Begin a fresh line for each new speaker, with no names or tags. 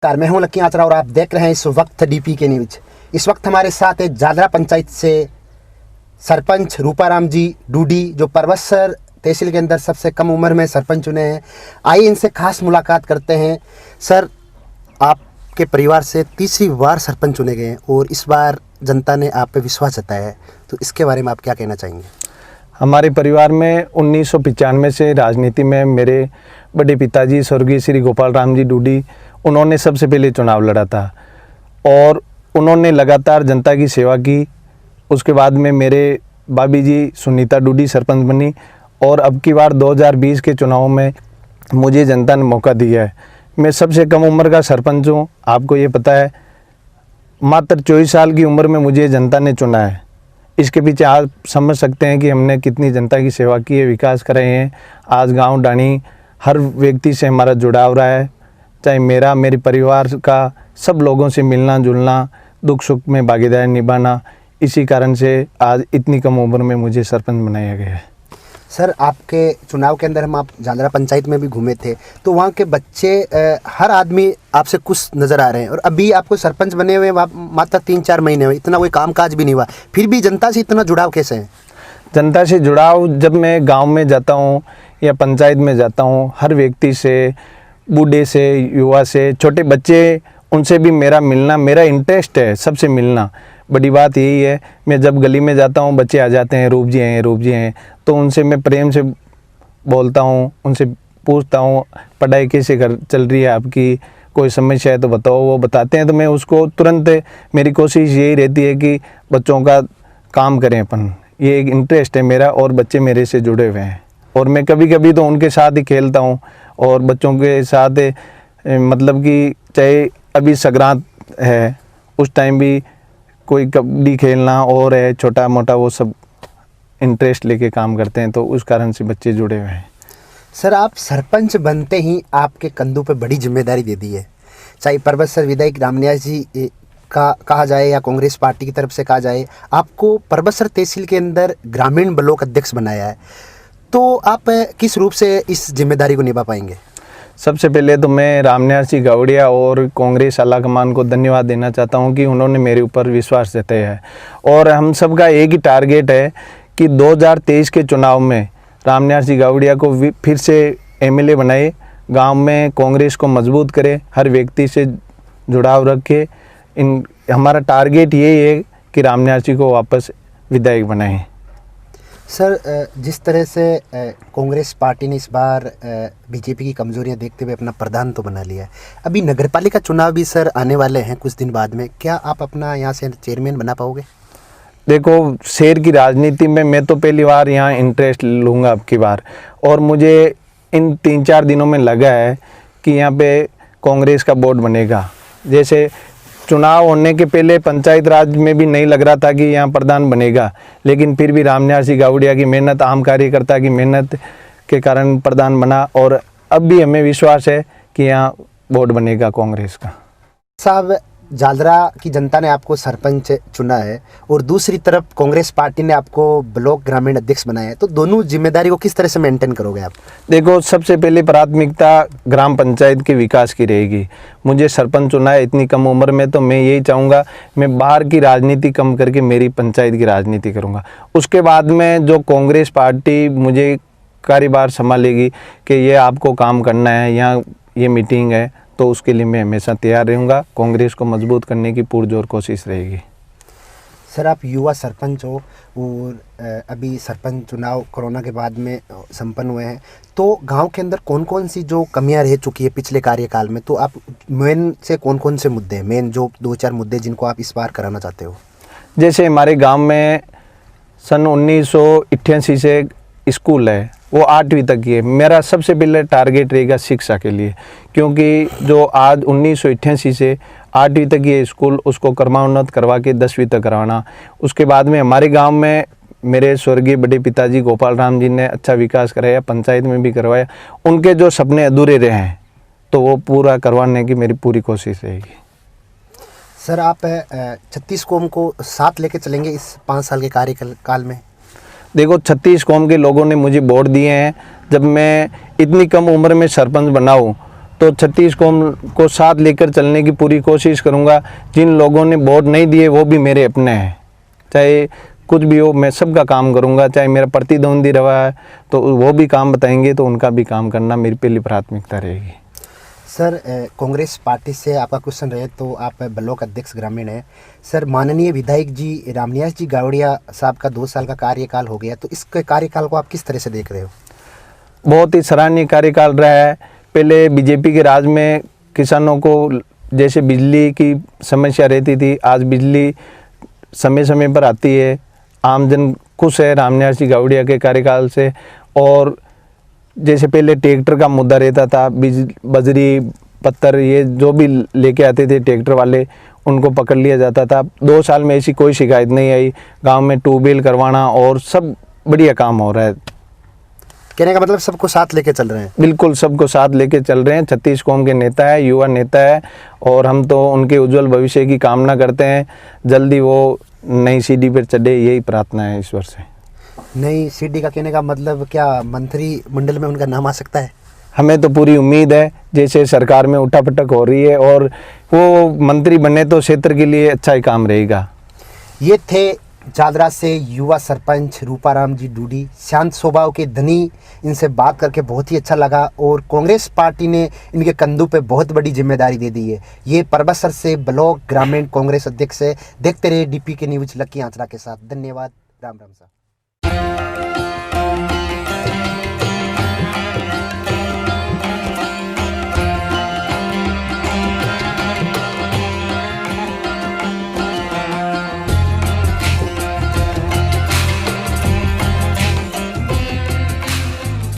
नमस्कार, मैं हूं लक्की आचरा और आप देख रहे हैं इस वक्त डीपी के न्यूज। इस वक्त हमारे साथ है जादरा पंचायत से सरपंच रूपाराम जी डूडी, जो परबतसर तहसील के अंदर सबसे कम उम्र में सरपंच चुने हैं। आइए इनसे खास मुलाकात करते हैं। सर, आपके परिवार से तीसरी बार सरपंच चुने गए हैं और इस बार जनता ने आप पे विश्वास जताया है, तो इसके बारे में आप क्या कहना चाहेंगे?
हमारे परिवार में 1995 से राजनीति में मेरे बड़े पिताजी स्वर्गीय श्री गोपाल राम जी डूडी, उन्होंने सबसे पहले चुनाव लड़ा था और उन्होंने लगातार जनता की सेवा की। उसके बाद में मेरे भाभी जी सुनीता डूडी सरपंच बनी और अब की बार 2020 के चुनाव में मुझे जनता ने मौका दिया है। मैं सबसे कम उम्र का सरपंच हूँ, आपको ये पता है। मात्र 24 साल की उम्र में मुझे जनता ने चुना है। इसके पीछे आप समझ सकते हैं कि हमने कितनी जनता की सेवा की है, विकास करे हैं। आज गांव डाणी हर व्यक्ति से हमारा जुड़ाव रहा है, चाहे मेरा, मेरे परिवार का, सब लोगों से मिलना जुलना, दुख सुख में भागीदारी निभाना। इसी कारण से आज इतनी कम उम्र में मुझे सरपंच बनाया गया है।
सर, आपके चुनाव के अंदर आप जादरा पंचायत में भी घूमे थे, तो वहाँ के बच्चे हर आदमी आपसे खुश नज़र आ रहे हैं और अभी आपको सरपंच बने हुए मात्र 3-4 महीने हुए, इतना कोई कामकाज भी नहीं हुआ, फिर भी जनता से इतना जुड़ाव कैसे है?
जनता से जुड़ाव, जब मैं गांव में जाता हूं या पंचायत में जाता हूं, हर व्यक्ति से, बूढ़े से, युवा से, छोटे बच्चे, उनसे भी मेरा मिलना, मेरा इंटरेस्ट है सबसे मिलना। बड़ी बात यही है, मैं जब गली में जाता हूं, बच्चे आ जाते हैं, रूप जी हैं, रूप जी हैं, तो उनसे मैं प्रेम से बोलता हूं, उनसे पूछता हूं पढ़ाई कैसे चल रही है आपकी, कोई समस्या है तो बताओ। वो बताते हैं तो मैं उसको तुरंत, मेरी कोशिश यही रहती है कि बच्चों का काम करें अपन। ये एक इंटरेस्ट है मेरा और बच्चे मेरे से जुड़े हुए हैं और मैं कभी कभी तो उनके साथ ही खेलता हूँ और बच्चों के साथ मतलब कि चाहे अभी संक्रांत है उस टाइम भी कोई कबड्डी खेलना और है छोटा मोटा, वो सब इंटरेस्ट लेके काम करते हैं, तो उस कारण से बच्चे जुड़े हुए हैं।
सर, आप सरपंच बनते ही आपके कंधों पे बड़ी जिम्मेदारी दे दी है, चाहे परबतसर विधायक रामनिवास जी का कहा जाए या कांग्रेस पार्टी की तरफ से कहा जाए। आपको परबतसर तहसील के अंदर ग्रामीण ब्लॉक अध्यक्ष बनाया है, तो आप किस रूप से इस जिम्मेदारी को निभा पाएंगे?
सबसे पहले तो मैं रामनिवास जी गावड़िया और कांग्रेस आलाकमान को धन्यवाद देना चाहता हूं कि उन्होंने मेरे ऊपर विश्वास जताया है और हम सब का एक ही टारगेट है कि 2023 के चुनाव में रामनिवास जी गावड़िया को फिर से एमएलए बनाए, गांव में कांग्रेस को मजबूत करे, हर व्यक्ति से जुड़ाव रखे। हमारा टारगेट यही है कि रामनिवास जी को वापस विधायक बनाएं।
सर, जिस तरह से कांग्रेस पार्टी ने इस बार बीजेपी की कमजोरियां देखते हुए अपना प्रधान तो बना लिया है, अभी नगरपालिका चुनाव भी सर आने वाले हैं कुछ दिन बाद में, क्या आप अपना यहाँ से चेयरमैन बना पाओगे?
देखो, शहर की राजनीति में मैं तो पहली बार यहाँ इंटरेस्ट लूँगा अब की बार, और मुझे इन 3-4 दिनों में लगा है कि यहाँ पे कांग्रेस का बोर्ड बनेगा। जैसे चुनाव होने के पहले पंचायत राज में भी नहीं लग रहा था कि यहाँ प्रधान बनेगा, लेकिन फिर भी रामनिवास जी गावड़िया की मेहनत, आम कार्यकर्ता की मेहनत के कारण प्रधान बना और अब भी हमें विश्वास है कि यहाँ बोर्ड बनेगा कांग्रेस का।
साहब, जादरा की जनता ने आपको सरपंच चुना है और दूसरी तरफ कांग्रेस पार्टी ने आपको ब्लॉक ग्रामीण अध्यक्ष बनाया है, तो दोनों जिम्मेदारी को किस तरह से मेंटेन करोगे आप?
देखो, सबसे पहले प्राथमिकता ग्राम पंचायत के विकास की रहेगी। मुझे सरपंच चुना है इतनी कम उम्र में, तो मैं यही चाहूँगा मैं बाहर की राजनीति कम करके मेरी पंचायत की राजनीति करूँगा। उसके बाद में जो कांग्रेस पार्टी मुझे कार्यभार संभालेगी कि ये आपको काम करना है, यहाँ ये मीटिंग है, तो उसके लिए मैं हमेशा तैयार रहूँगा। कांग्रेस को मजबूत करने की पुरजोर कोशिश रहेगी।
सर, आप युवा सरपंच हो और अभी सरपंच चुनाव कोरोना के बाद में संपन्न हुए हैं, तो गांव के अंदर कौन कौन सी जो कमियां रह चुकी है पिछले कार्यकाल में, तो आप मेन से कौन कौन से मुद्दे हैं, मेन जो 2-4 मुद्दे जिनको आप इस बार कराना चाहते हो?
जैसे हमारे गांव में सन 1988 से स्कूल है, वो 8वीं तक की है। मेरा सबसे पहले टारगेट रहेगा शिक्षा के लिए, क्योंकि जो आज 1988 से 8वीं तक ये स्कूल, उसको क्रमान्वित करवा के 10वीं तक करवाना। उसके बाद में हमारे गांव में मेरे स्वर्गीय बड़े पिताजी गोपाल राम जी ने अच्छा विकास कराया, पंचायत में भी करवाया। उनके जो सपने अधूरे रहे हैं तो वो पूरा करवाने की मेरी पूरी कोशिश रहेगी।
सर, आप 36 कौम को साथ लेके चलेंगे इस 5 साल के कार्यकाल में?
देखो, 36 कौम के लोगों ने मुझे वोट दिए हैं। जब मैं इतनी कम उम्र में सरपंच बना हूँ तो छत्तीस कौम को साथ लेकर चलने की पूरी कोशिश करूँगा। जिन लोगों ने वोट नहीं दिए वो भी मेरे अपने हैं, चाहे कुछ भी हो मैं सबका काम करूँगा। चाहे मेरा प्रतिद्वंदी रहा है तो वो भी काम बताएंगे तो उनका भी काम करना मेरी पहली प्राथमिकता रहेगी।
सर, कांग्रेस पार्टी से आपका क्वेश्चन रहे तो आप ब्लॉक अध्यक्ष ग्रामीण हैं। सर, माननीय विधायक जी रामनिवास जी गावड़िया साहब का 2 साल का कार्यकाल हो गया, तो इसके कार्यकाल को आप किस तरह से देख रहे हो?
बहुत ही सराहनीय कार्यकाल रहा है। पहले बीजेपी के राज में किसानों को जैसे बिजली की समस्या रहती थी, आज बिजली समय समय पर आती है। आमजन खुश है रामनिवास जी गावड़िया के कार्यकाल से। और जैसे पहले ट्रैक्टर का मुद्दा रहता था, बजरी पत्थर ये जो भी लेके आते थे ट्रैक्टर वाले उनको पकड़ लिया जाता था। 2 साल में ऐसी कोई शिकायत नहीं आई। गांव में ट्यूबवेल करवाना और सब बढ़िया काम हो रहा है।
कहने का मतलब सबको साथ लेके चल रहे हैं।
बिल्कुल सबको साथ लेके चल रहे हैं। 36 कौम के नेता है, युवा नेता है और हम तो उनके उज्जवल भविष्य की कामना करते हैं। जल्दी वो नई सीढ़ी पर चढ़े, यही प्रार्थना है ईश्वर से।
नई सीढ़ी का कहने का मतलब क्या मंत्री मंडल में उनका नाम आ सकता है?
हमें तो पूरी उम्मीद है, जैसे सरकार में उठापटक हो रही है और वो मंत्री बने तो क्षेत्र के लिए अच्छा ही काम रहेगा।
ये थे जादरा से युवा सरपंच रूपाराम जी डूडी, शांत स्वभाव के धनी। इनसे बात करके बहुत ही अच्छा लगा और कांग्रेस पार्टी ने इनके कंधों पे बहुत बड़ी जिम्मेदारी दे दी है। ये परबसर से ब्लॉक ग्रामीण कांग्रेस अध्यक्ष है। देखते रहे DPK न्यूज लकी आंचला के साथ। धन्यवाद। राम राम साहब।